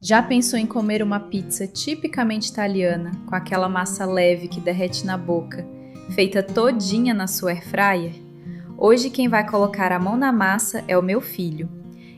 Já pensou em comer uma pizza tipicamente italiana, com aquela massa leve que derrete na boca, feita todinha na sua airfryer? Hoje quem vai colocar a mão na massa é o meu filho.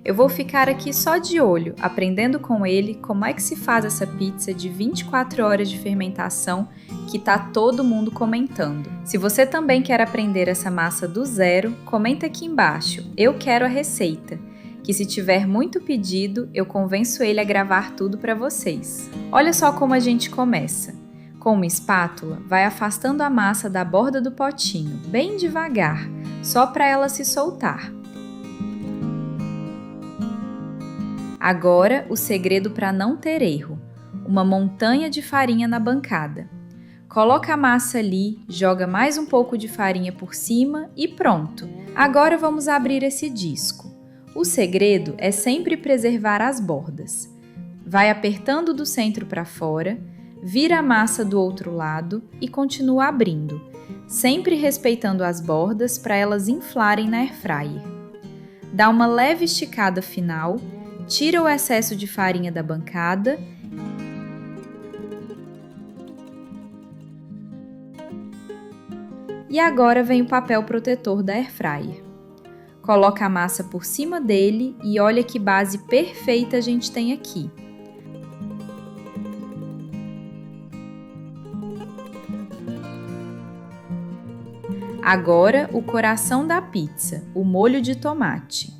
Eu vou ficar aqui só de olho, aprendendo com ele como é que se faz essa pizza de 24 horas de fermentação que tá todo mundo comentando. Se você também quer aprender essa massa do zero, comenta aqui embaixo, eu quero a receita. Que se tiver muito pedido, eu convenço ele a gravar tudo para vocês. Olha só como a gente começa. Com uma espátula, vai afastando a massa da borda do potinho, bem devagar, só para ela se soltar. Agora, o segredo para não ter erro: uma montanha de farinha na bancada. Coloca a massa ali, joga mais um pouco de farinha por cima e pronto! Agora vamos abrir esse disco. O segredo é sempre preservar as bordas. Vai apertando do centro para fora, vira a massa do outro lado e continua abrindo, sempre respeitando as bordas para elas inflarem na airfryer. Dá uma leve esticada final, tira o excesso de farinha da bancada e agora vem o papel protetor da airfryer. Coloca a massa por cima dele e olha que base perfeita a gente tem aqui. Agora, o coração da pizza, o molho de tomate.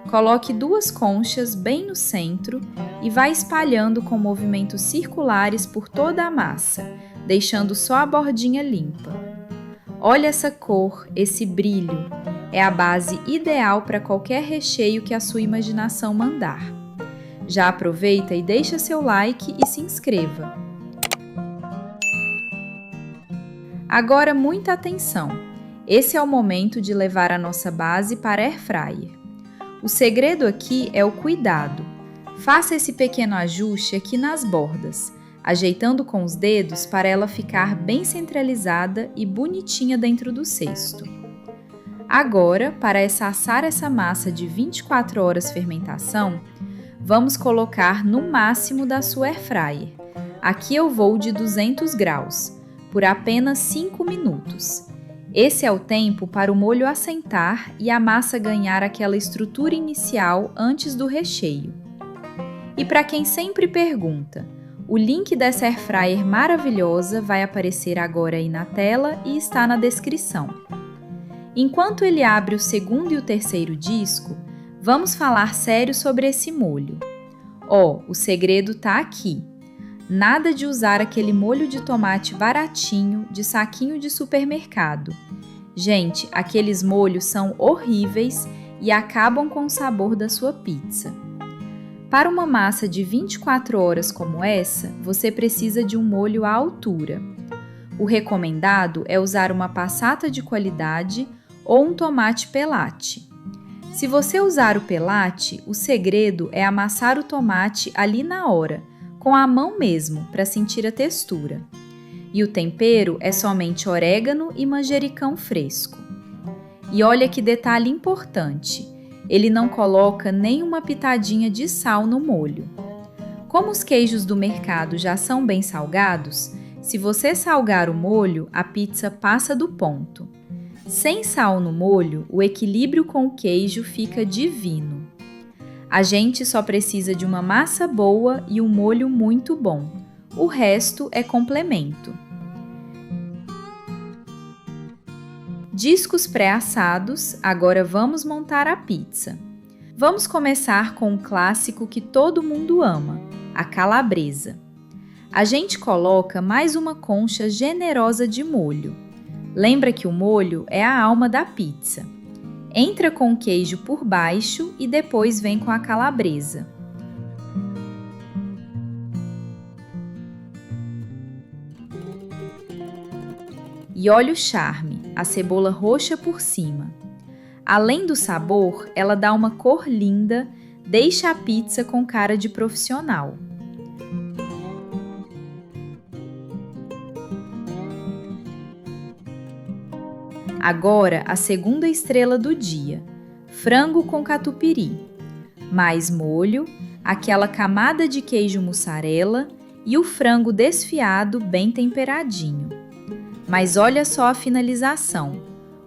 Coloque 2 conchas bem no centro e vai espalhando com movimentos circulares por toda a massa, deixando só a bordinha limpa. Olha essa cor, esse brilho. É a base ideal para qualquer recheio que a sua imaginação mandar. Já aproveita e deixa seu like e se inscreva. Agora muita atenção! Esse é o momento de levar a nossa base para a airfryer. O segredo aqui é o cuidado. Faça esse pequeno ajuste aqui nas bordas, ajeitando com os dedos para ela ficar bem centralizada e bonitinha dentro do cesto. Agora, para assar essa massa de 24 horas fermentação, vamos colocar no máximo da sua airfryer. Aqui eu vou de 200 graus, por apenas 5 minutos. Esse é o tempo para o molho assentar e a massa ganhar aquela estrutura inicial antes do recheio. E para quem sempre pergunta, o link dessa airfryer maravilhosa vai aparecer agora aí na tela e está na descrição. Enquanto ele abre o segundo e o terceiro disco, vamos falar sério sobre esse molho. O segredo tá aqui. Nada de usar aquele molho de tomate baratinho de saquinho de supermercado. Gente, aqueles molhos são horríveis e acabam com o sabor da sua pizza. Para uma massa de 24 horas como essa, você precisa de um molho à altura. O recomendado é usar uma passata de qualidade ou um tomate pelate. Se você usar o pelate, o segredo é amassar o tomate ali na hora, com a mão mesmo, para sentir a textura. E o tempero é somente orégano e manjericão fresco. E olha que detalhe importante, ele não coloca nem uma pitadinha de sal no molho. Como os queijos do mercado já são bem salgados, se você salgar o molho, a pizza passa do ponto. Sem sal no molho, o equilíbrio com o queijo fica divino. A gente só precisa de uma massa boa e um molho muito bom. O resto é complemento. Discos pré-assados, agora vamos montar a pizza. Vamos começar com um clássico que todo mundo ama, a calabresa. A gente coloca mais uma concha generosa de molho. Lembra que o molho é a alma da pizza. Entra com o queijo por baixo e depois vem com a calabresa. E olha o charme, a cebola roxa por cima. Além do sabor, ela dá uma cor linda, deixa a pizza com cara de profissional. Agora, a segunda estrela do dia, frango com catupiry. Mais molho, aquela camada de queijo mussarela e o frango desfiado bem temperadinho. Mas olha só a finalização.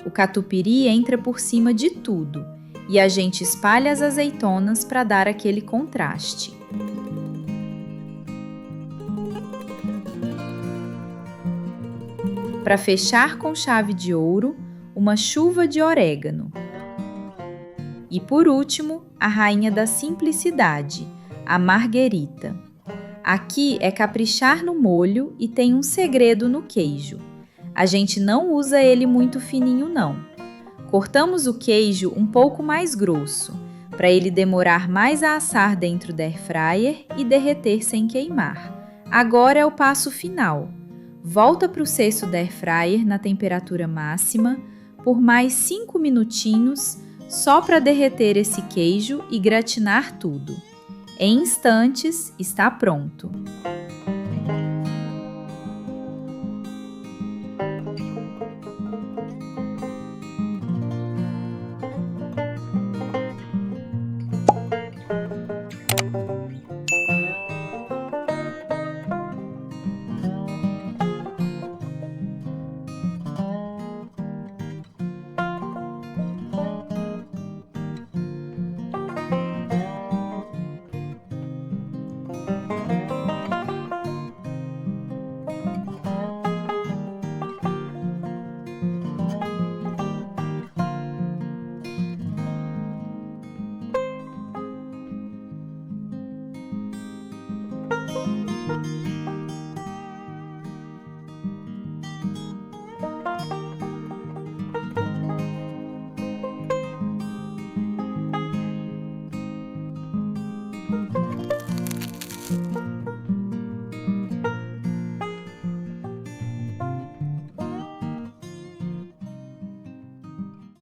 O catupiry entra por cima de tudo e a gente espalha as azeitonas para dar aquele contraste. Para fechar com chave de ouro, uma chuva de orégano. E por último, a rainha da simplicidade, a marguerita. Aqui é caprichar no molho e tem um segredo no queijo. A gente não usa ele muito fininho não. Cortamos o queijo um pouco mais grosso, para ele demorar mais a assar dentro da air fryer e derreter sem queimar. Agora é o passo final. Volta para o cesto da air fryer na temperatura máxima por mais 5 minutinhos, só para derreter esse queijo e gratinar tudo. Em instantes, está pronto.